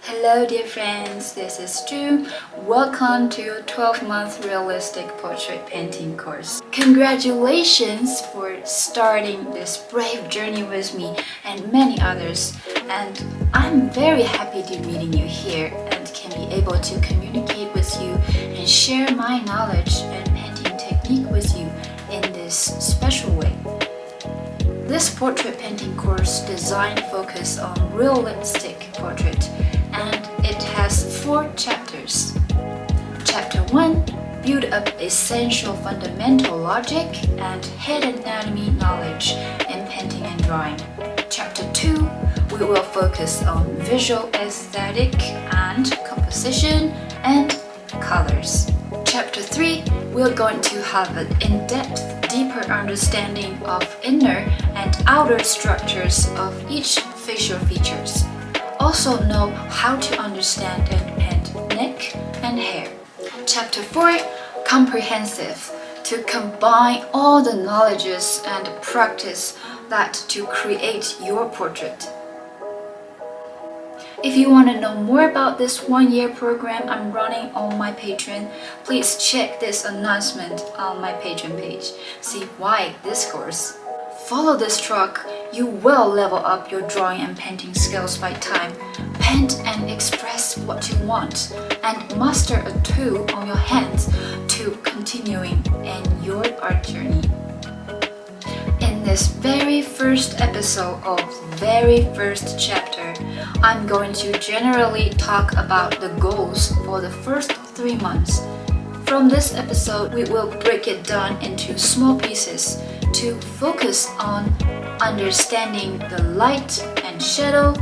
Hello dear friends, this is Ju. Welcome to your 12-month realistic portrait painting course. Congratulations for starting this brave journey with me and many others. And I'm very happy to be meeting you here and can be able to communicate with you and share my knowledge and painting technique with you in this special way. This portrait painting course designed focus on realistic portrait, and it has 4 chapters. Chapter 1 build up essential fundamental logic and head anatomy knowledge in painting and drawing. Chapter 2 we will focus on visual aesthetic and composition and colors. Chapter 3 we're going to have an in-depth, deeper understanding of inner and outer structures of each facial features. Also know how to understand and paint neck and hair. Chapter 4 comprehensive, to combine all the knowledges and practice that to create your portrait. If you want to know more about this 1-year program I'm running on my Patreon, please check this announcement on my Patreon page. See why this course. Follow this track, you will level up your drawing and painting skills by time, paint and express what you want, and master a tool on your hands to continuing in your art journey. In this very first episode of very first chapter, I'm going to generally talk about the goals for the first 3 months. From this episode, we will break it down into small pieces to focus on understanding the light and shadow,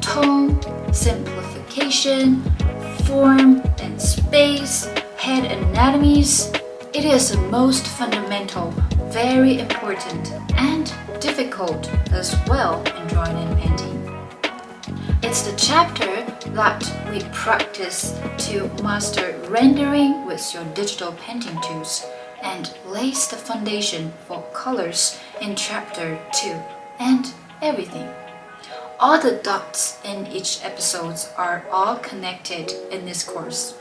tone, simplification, form and space, head anatomies. It is the most fundamental, very important and difficult as well in drawing and painting. It's the chapter that we practice to master rendering with your digital painting tools and lays the foundation for colors in chapter 2 and everything. All the dots in each episode are all connected in this course.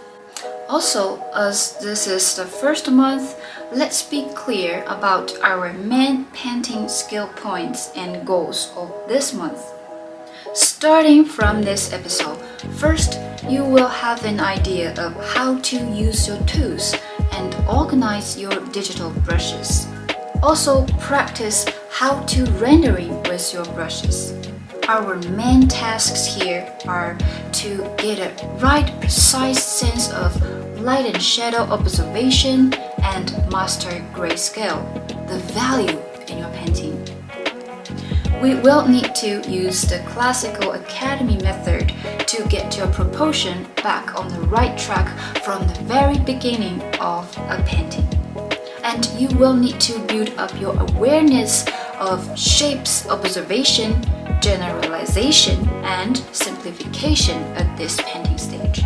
Also, as this is the first month, let's be clear about our main painting skill points and goals of this month. Starting from this episode, first you will have an idea of how to use your tools and organize your digital brushes. Also practice how to rendering with your brushes. Our main tasks here are to get a right precise sense of light and shadow observation and master grayscale, the value in your painting. We will need to use the classical academy method to get your proportion back on the right track from the very beginning of a painting. And you will need to build up your awareness of shapes observation, generalization, and simplification at this painting stage.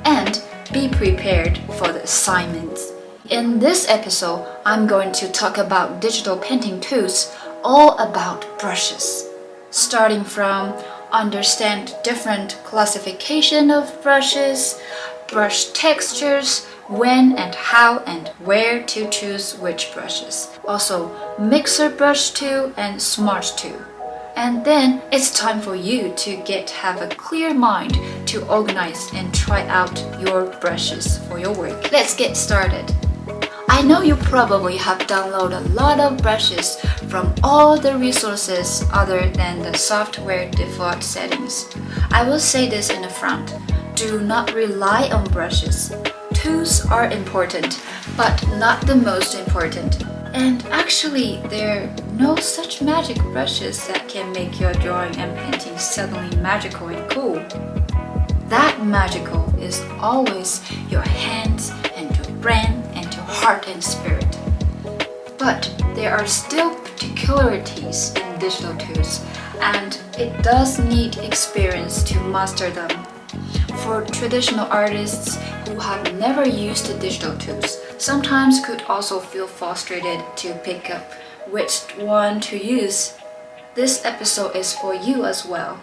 And be prepared for the assignments. In this episode, I'm going to talk about digital painting tools, all about brushes. Starting from understand different classification of brushes, brush textures, when and how and where to choose which brushes. Also, mixer brush tool and smart tool. And then it's time for you to have a clear mind to organize and try out your brushes for your work. Let's get started. I know you probably have downloaded a lot of brushes from all the resources other than the software default settings. I will say this in the front. Do not rely on brushes. Tools are important, but not the most important. And actually, there are no such magic brushes that can make your drawing and painting suddenly magical and cool. That magical is always your hands and your brain and your heart and spirit. But there are still particularities in digital tools, and it does need experience to master them. For traditional artists who have never used the digital tools, sometimes could also feel frustrated to pick up which one to use. This episode is for you as well.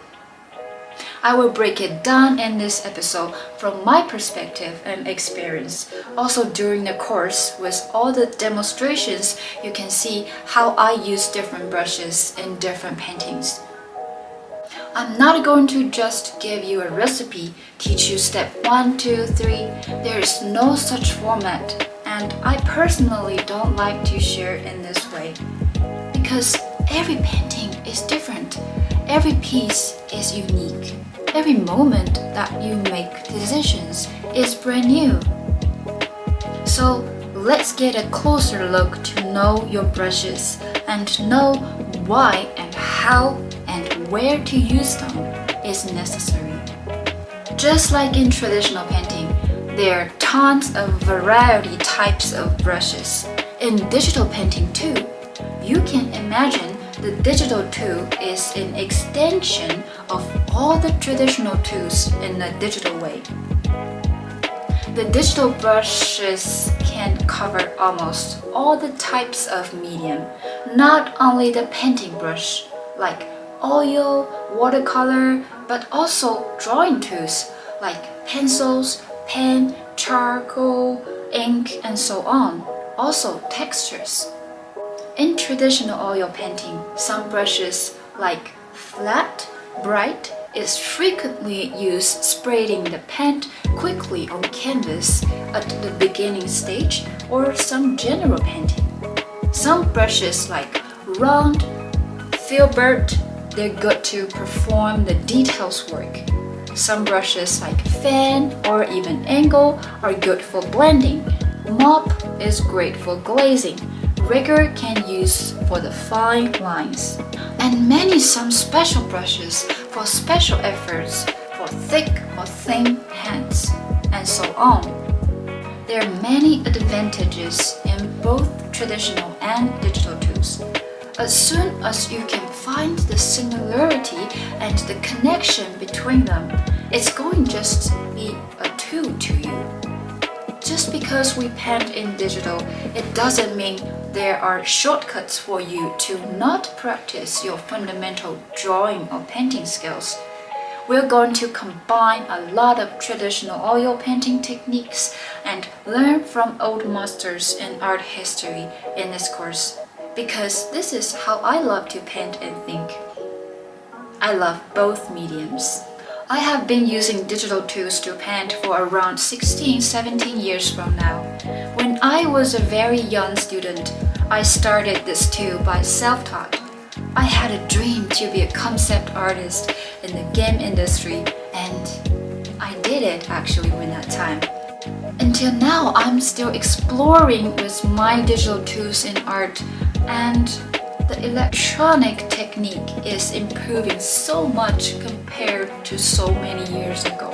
I will break it down in this episode from my perspective and experience. Also during the course with all the demonstrations, you can see how I use different brushes in different paintings. I'm not going to just give you a recipe, teach you step 1, 2, 3. There is no such format, and I personally don't like to share in this way because every painting is different. Every piece is unique. Every moment that you make decisions is brand new. So let's get a closer look to know your brushes and know why and how and where to use them is necessary. Just like in traditional painting, there are tons of variety types of brushes. In digital painting too, you can imagine the digital tool is an extension of all the traditional tools in a digital way. The digital brushes can cover almost all the types of medium, not only the painting brush, like oil, watercolor, but also drawing tools like pencils, pen, charcoal, ink, and so on. Also textures. In traditional oil painting, some brushes like flat, bright is frequently used spraying the paint quickly on canvas at the beginning stage or some general painting. Some brushes like round, filbert, they're good to perform the details work. Some brushes like fan or even angle are good for blending. Mop is great for glazing. Rigger can use for the fine lines. And some special brushes for special efforts for thick or thin hands, and so on. There are many advantages in both traditional and digital tools. As soon as you can find the similarity and the connection between them, it's going to just be a tool to you. Just because we paint in digital, it doesn't mean there are shortcuts for you to not practice your fundamental drawing or painting skills. We're going to combine a lot of traditional oil painting techniques and learn from old masters in art history in this course, because this is how I love to paint and think. I love both mediums. I have been using digital tools to paint for around 16-17 years from now. When I was a very young student, I started this tool by self-taught. I had a dream to be a concept artist in the game industry, and I did it actually when that time. Until now, I'm still exploring with my digital tools in art, and the electronic technique is improving so much compared to so many years ago.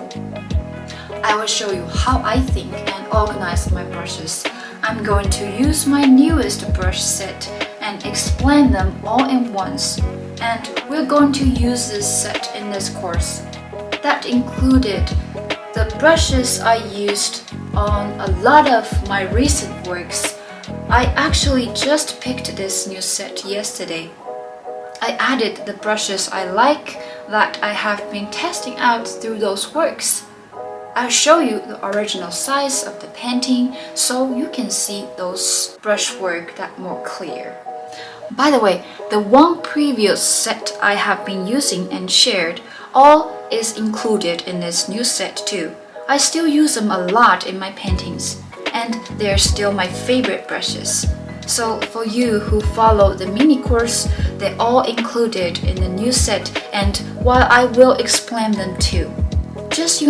I will show you how I think and organize my brushes. I'm going to use my newest brush set and explain them all in once. And we're going to use this set in this course. That included the brushes I used on a lot of my recent works. I actually just picked this new set yesterday. I added the brushes I like that I have been testing out through those works. I'll show you the original size of the painting so you can see those brushwork that more clear. By the way, the one previous set I have been using and shared all is included in this new set too. I still use them a lot in my paintings, and they're still my favorite brushes. So for you who follow the mini course, they're all included in the new set, and while I will explain them too. Just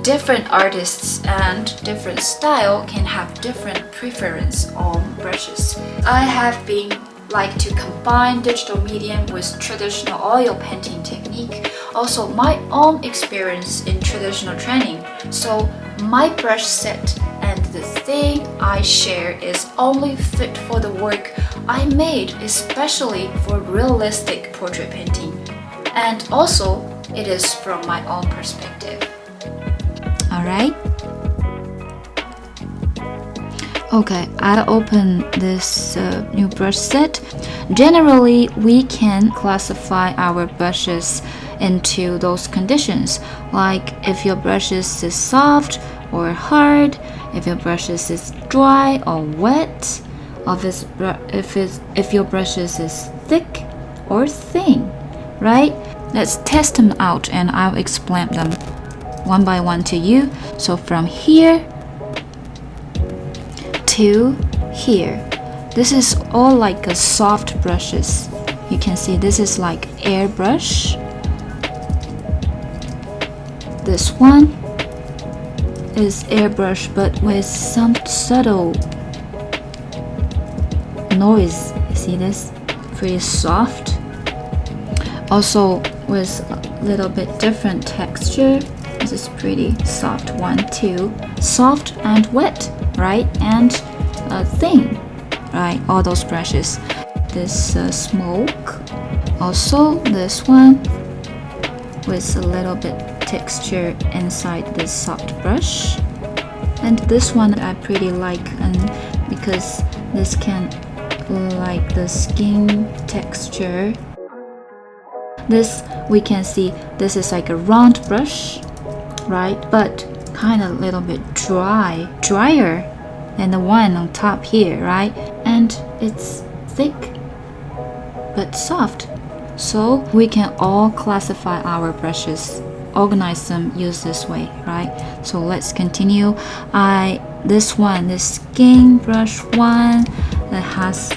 different artists and different style can have different preference on brushes. I have been like to combine digital medium with traditional oil painting technique, also my own experience in traditional training. So my brush set and the thing I share is only fit for the work I made, especially for realistic portrait painting. And also, it is from my own perspective. Alright? Okay, I'll open this new brush set. Generally, we can classify our brushes into those conditions, like if your brushes is soft or hard, if your brushes is dry or wet, or if your brushes is thick or thin, right? Let's test them out and I'll explain them one by one to you. So from here to here, this is all like a soft brushes. You can see this is like airbrush. This one is airbrush but with some subtle noise. You see this? Pretty soft. Also with a little bit different texture. This is pretty soft one too. Soft and wet, right? And thin, right? All those brushes. This smoke. Also this one with a little bit texture inside this soft brush. And this one I pretty like, and because this can like the skin texture. This we can see this is like a round brush, right? But kind of a little bit drier than the one on top here, right? And it's thick but soft. So we can all classify our brushes, organize them, use this way, right? So let's continue. This skin brush one that has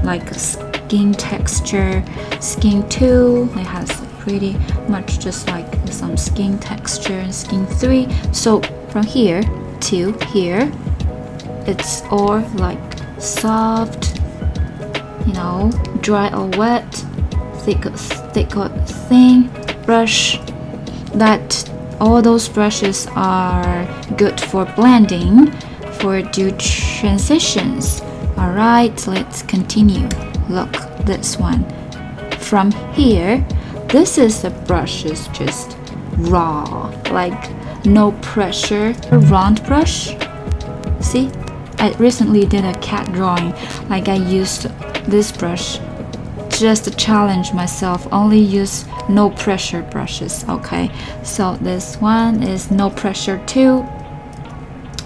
like a skin texture. Skin 2, it has pretty much just like some skin texture. And skin 3, so from here to here, it's all like soft, dry or wet, thick or thin brush. That all those brushes are good for blending, for do transitions. Alright, let's continue. Look, this one. From here, this is the brushes just raw, like no pressure. A round brush. See? I recently did a cat drawing. Like I used this brush just to challenge myself, only use no pressure brushes. Okay, so this one is no pressure too,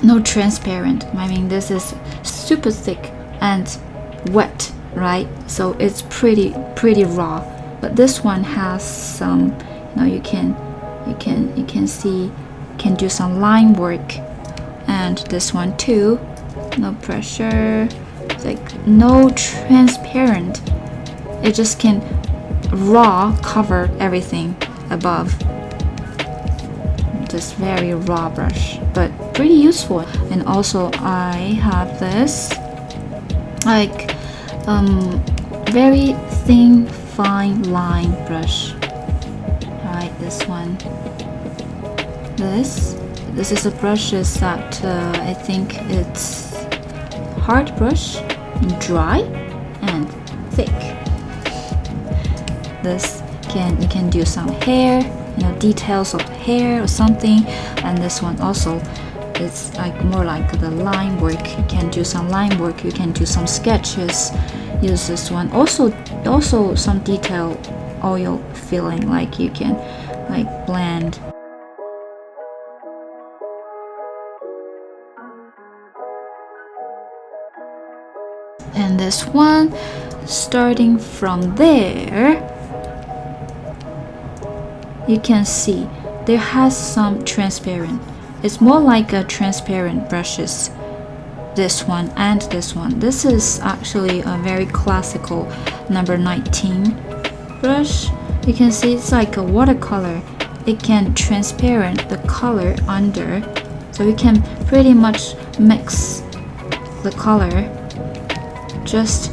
no transparent. I mean, this is super thick and wet, right? So it's pretty raw. But this one has some, you can see, can do some line work. And this one too, no pressure, it's like no transparent. It just can raw cover everything above. Just very raw brush, but pretty useful. And also I have this like very thin fine line brush. Alright, this one. This is a brush that I think it's hard brush, dry and thick. This you can do some hair, details of hair or something. And this one also, it's like more like the line work. You can do some line work, you can do some sketches. Use this one. Also some detail oil filling, like you can like blend. And this one, starting from there, you can see there has some transparent. It's more like a transparent brushes. This one and this one. This is actually a very classical number 19 brush. You can see it's like a watercolor. It can transparent the color under, so you can pretty much mix the color just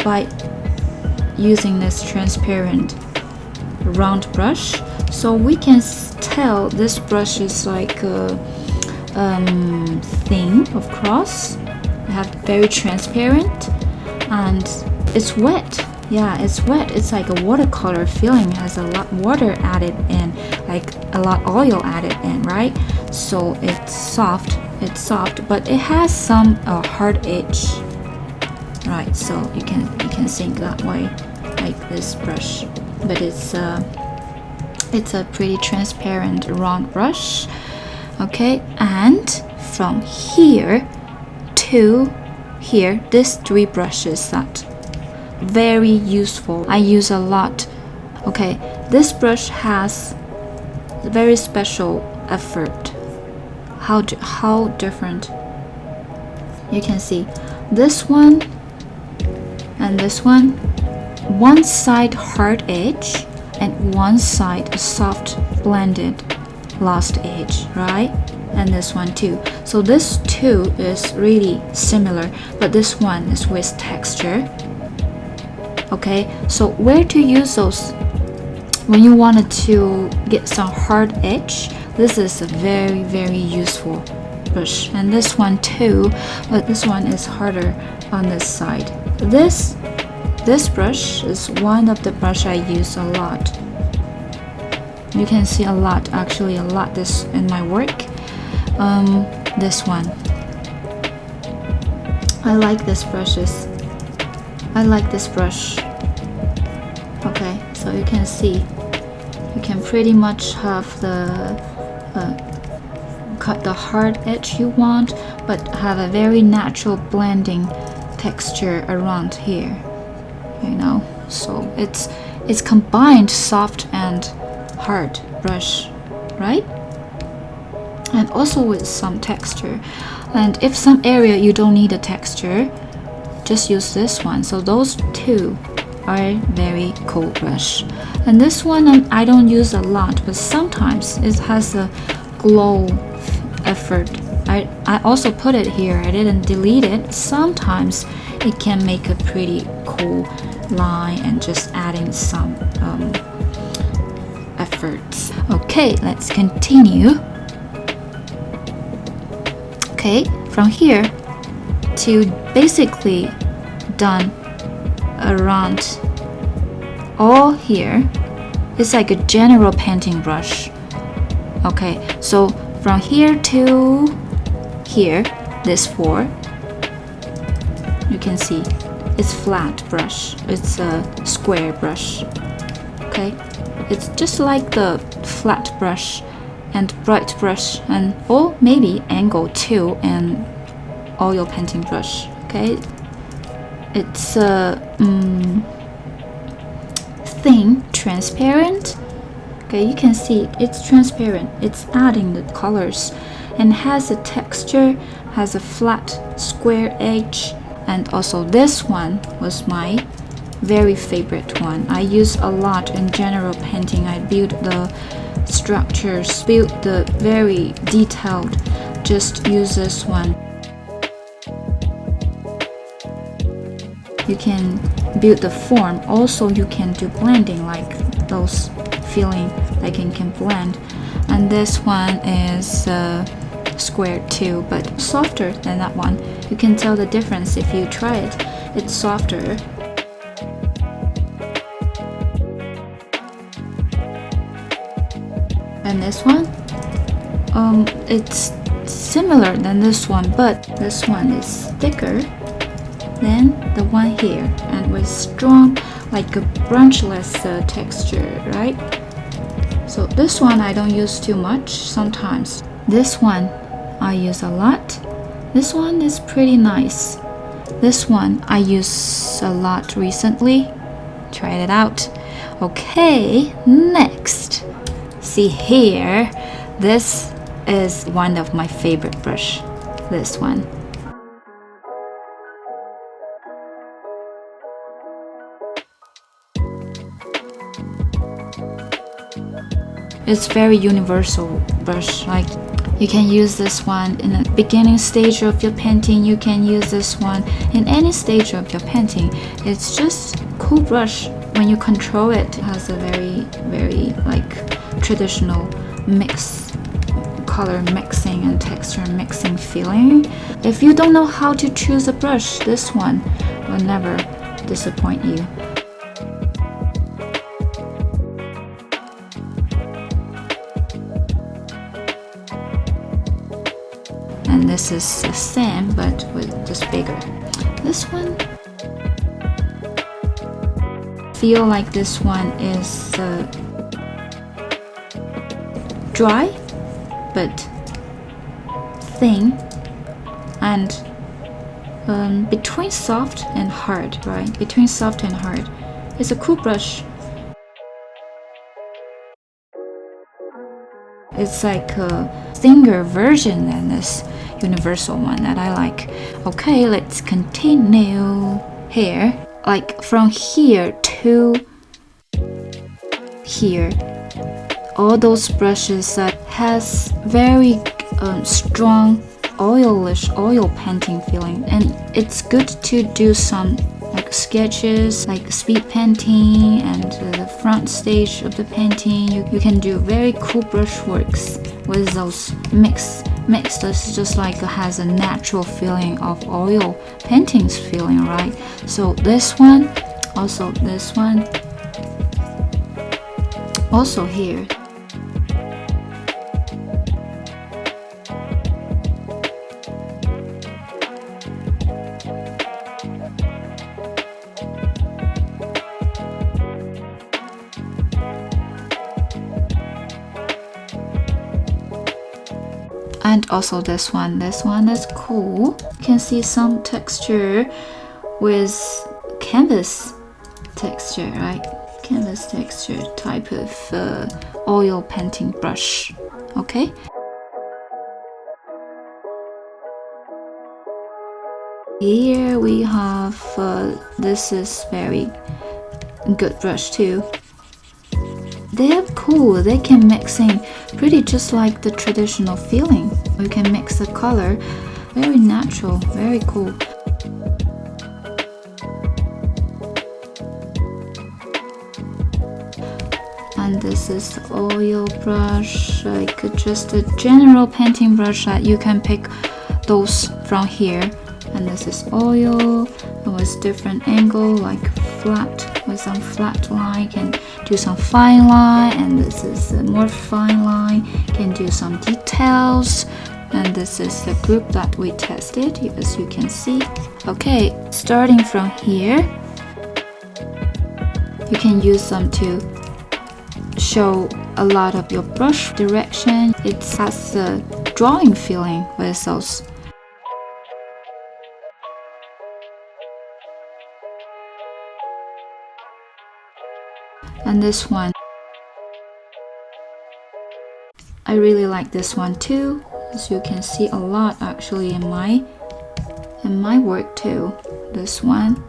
by using this transparent round brush. So we can tell this brush is like thin, of course. It have very transparent, and it's wet. Yeah, it's wet. It's like a watercolor feeling. It has a lot water added in, like a lot oil added in, right? So it's soft. It's soft, but it has some hard edge. Right, so you can think that way, like this brush, but it's It's a pretty transparent round brush. Okay, and from here to here, these 3 brushes that very useful. I use a lot. Okay, this brush has very special effort. How different. You can see this one and this one side hard edge and one side a soft blended lost edge, right? And this one too. So this two is really similar, but this one is with texture. Okay, so where to use those when you wanted to get some hard edge? This is a very useful brush, and this one too, but this one is harder on this side. This brush is one of the brush I use a lot. You can see a lot, actually a lot this in my work. This one, I like this brushes. I like this brush. Okay, so you can see you can pretty much have the cut the hard edge you want, but have a very natural blending texture around here, you know. So it's combined soft and hard brush, right? And also with some texture. And if some area you don't need a texture, just use this one. So those two are very cool brush. And this one I don't use a lot, but sometimes it has a glow effort. I also put it here. I didn't delete it. Sometimes it can make a pretty cool line and just adding some efforts. Okay, let's continue. Okay, from here to basically done around all here. It's like a general painting brush. Okay, so from here to here, this 4, you can see it's flat brush. It's a square brush. Okay, it's just like the flat brush and bright brush, and or maybe angle too, and oil painting brush. Okay, it's thin, transparent. Okay, you can see it's transparent. It's adding the colors and has a texture, has a flat square edge. And also this one was my very favorite one. I use a lot in general painting. I build the structures, build the very detailed. Just use this one. You can build the form. Also, you can do blending, like those feeling like it can blend. And this one is square too, but softer than that one. You can tell the difference if you try it. It's softer. And this one, it's similar than this one, but this one is thicker than the one here, and with strong, like a branchless texture, right? So this one I don't use too much. Sometimes this one I use a lot. This one is pretty nice. This one I use a lot recently. Tried it out. Okay, next. See here, this is one of my favorite brush. This one. It's very universal brush. Like you can use this one in the beginning stage of your painting. You can use this one in any stage of your painting. It's just cool brush. When you control it, it has a very like traditional mix, color mixing and texture mixing feeling. If you don't know how to choose a brush, this one will never disappoint you. And this is the same, but with just bigger. This one, feel like this one is dry but thin, and between soft and hard, right? Between soft and hard. It's a cool brush. It's like a thinner version than this universal one that I like. Okay, let's continue here. Like from here to here, all those brushes that has very strong oil painting feeling, and it's good to do some like sketches, like speed painting and the front stage of the painting. You can do very cool brush works with those mix. That's just like has a natural feeling of oil paintings feeling, right? So this one, also this one, also here. And also this one is cool. You can see some texture with canvas texture, right? Canvas texture type of oil painting brush. Okay. Here we have this is very good brush too. They're cool. They can mix in pretty just like the traditional feeling. You can mix the color, very natural, very cool. And this is the oil brush, like just a general painting brush that you can pick those from here. And this is oil with different angle, like flat, with some flat line, can do some fine line, and this is a more fine line, can do some details. And this is the group that we tested, as you can see. Okay, starting from here, you can use them to show a lot of your brush direction. It has the drawing feeling with those. And this one, I really like this one too, as you can see a lot actually in my work too. This one.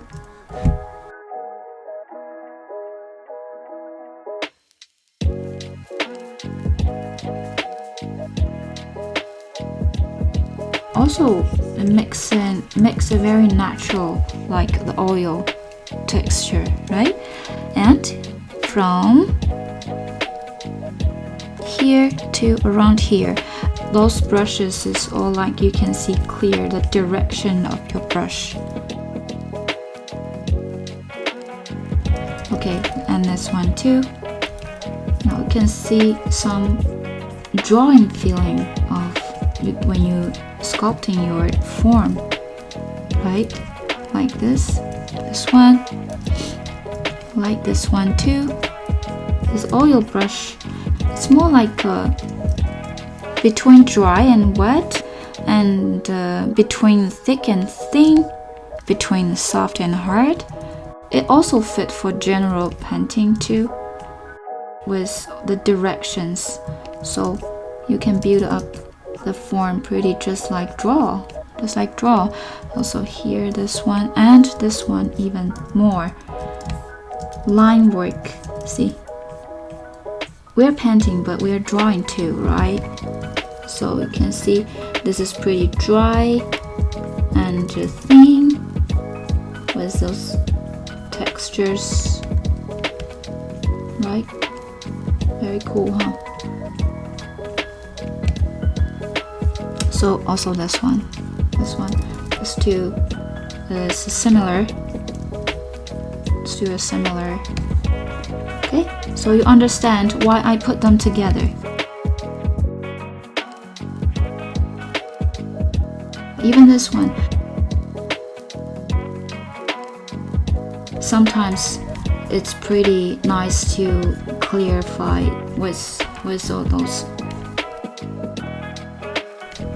Also mix a very natural, like the oil texture, right? And from here to around here, those brushes is all like you can see clear the direction of your brush. Okay, and this one too. Now you can see some drawing feeling of when you sculpting your form, right? Like this one, like this one too. This oil brush, it's more like between dry and wet, and between thick and thin, between soft and hard. It also fit for general painting too, with the directions, so you can build up the form pretty just like draw. Also here, this one, and this one even more. Line work, see? We're painting, but we're drawing too, right? So you can see this is pretty dry and thin with those textures, right? Very cool, huh? So also this one, is too similar. Let's do a similar. Okay, so you understand why I put them together. Even this one. Sometimes it's pretty nice to clarify with all those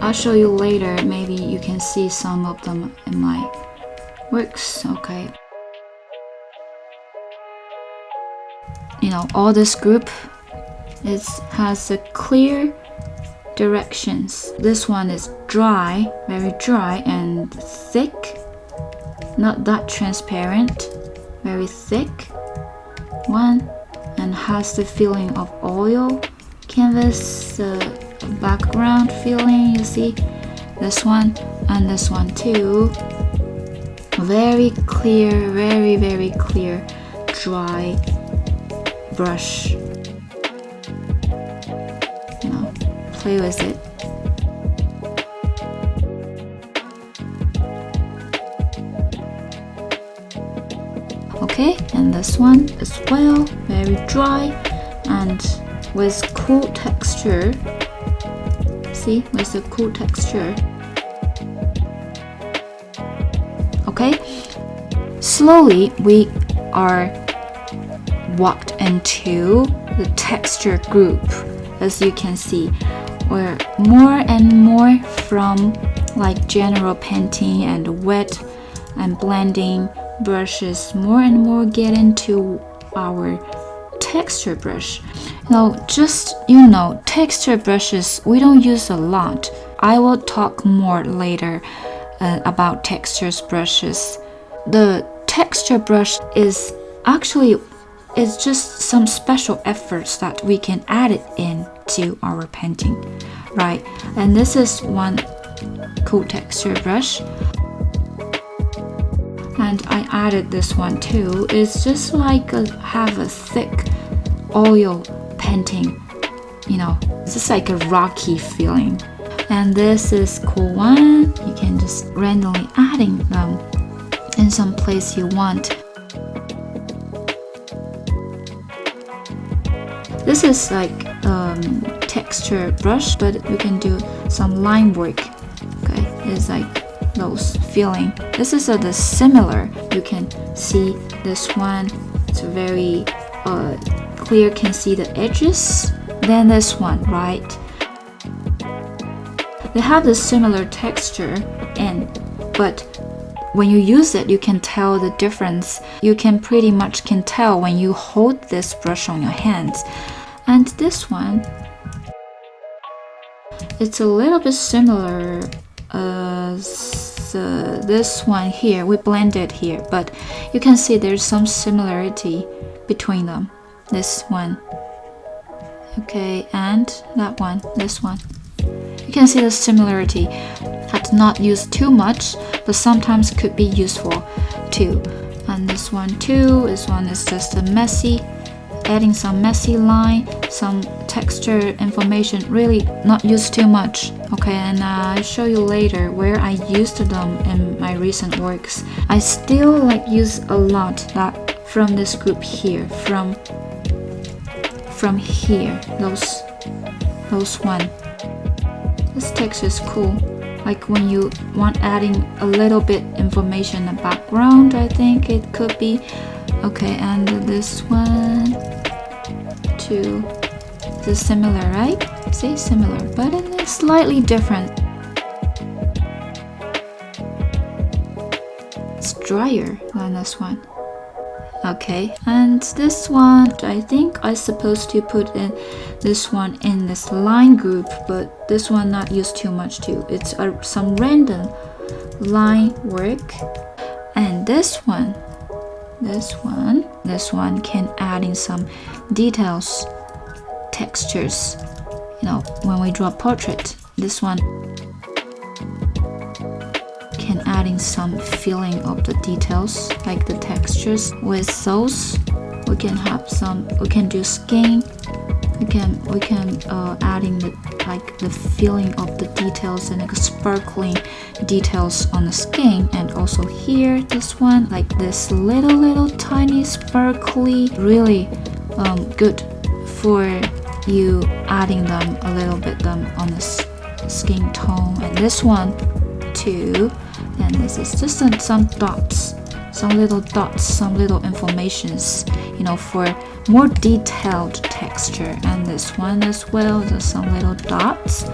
I'll show you later. Maybe you can see some of them in my works. Okay. You know, all this group has a clear directions. This one is dry, very dry and thick, not that transparent, very thick one, and has the feeling of oil canvas, background feeling. You see this one and this one too, very clear, very clear dry brush. You know, play with it. Okay, and this one as well, very dry and with cool texture. See, with the cool texture. Okay, slowly we are walked into the texture group. As you can see, we're more and more from like general painting and wet and blending brushes, more and more get into our texture brush. Now, just texture brushes we don't use a lot. I will talk more later about textures brushes. The texture brush is actually just some special efforts that we can add it into our painting, right? And this is one cool texture brush. And I added this one too. It's just like have a thick oil painting, you know, it's just like a rocky feeling. And this is cool one. You can just randomly adding them in some place you want. This is like texture brush, but you can do some line work. Okay, it's like those feeling. This is the similar. You can see this one. It's very clear. Can see the edges. Then this one, right? They have the similar texture, but when you use it, you can tell the difference. You can pretty much can tell when you hold this brush on your hands. And this one, it's a little bit similar as this one here. We blended here, but you can see there's some similarity between them. This one, okay, and that one, this one. You can see the similarity. Had not used too much, but sometimes could be useful too. And this one too, this one is just a messy, adding some messy line, some texture information, really not used too much. Okay, and I'll show you later where I used them in my recent works. I still like use a lot that from this group here, from here, those one. This texture is cool. Like when you want adding a little bit information in the background, I think it could be. Okay, and this one too. It's similar, right? See, similar, but it is slightly different. It's drier than this one. Okay, and this one, I think I'm supposed to put in this one in this line group, but this one not used too much too. It's some random line work. And this one can add in some details, textures. You know, when we draw portrait, this one can add in some feeling of the details, like the textures. With those, we can have some. We can do skin. We can add in the feeling of the details and like sparkling details on the skin. And also here, this one, like this little tiny sparkly, really good for you adding them a little bit them on the skin tone. And this one too. And this is just some dots, some little dots, some little informations, you know, for more detailed texture. And this one as well, there's some little dots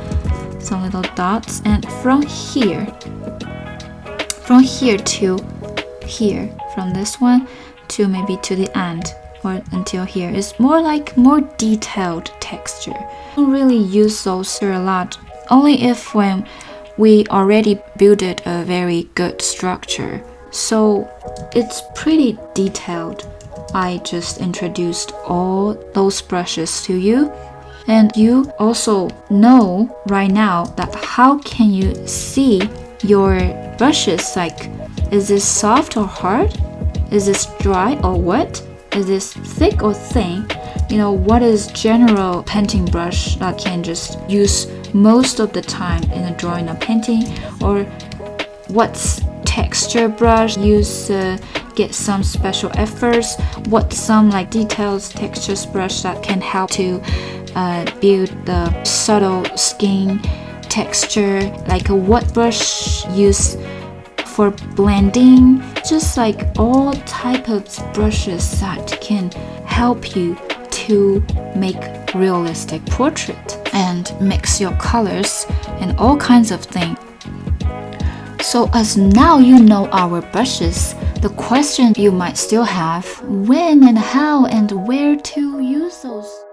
some little dots, and from here to here, from this one to maybe to the end or until here, is more detailed texture. I don't really use those a lot, only if when we already built a very good structure. So it's pretty detailed. I just introduced all those brushes to you, and you also know right now that how can you see your brushes, like is this soft or hard, is this dry or wet, is this thick or thin, what is general painting brush that can just use most of the time in a drawing or painting, or what's texture brush use get some special efforts, what some details textures brush that can help to build the subtle skin texture, what brush use for blending, just all type of brushes that can help you to make realistic portrait and mix your colors and all kinds of things. So as now you know our brushes, the question you might still have, when and how and where to use those?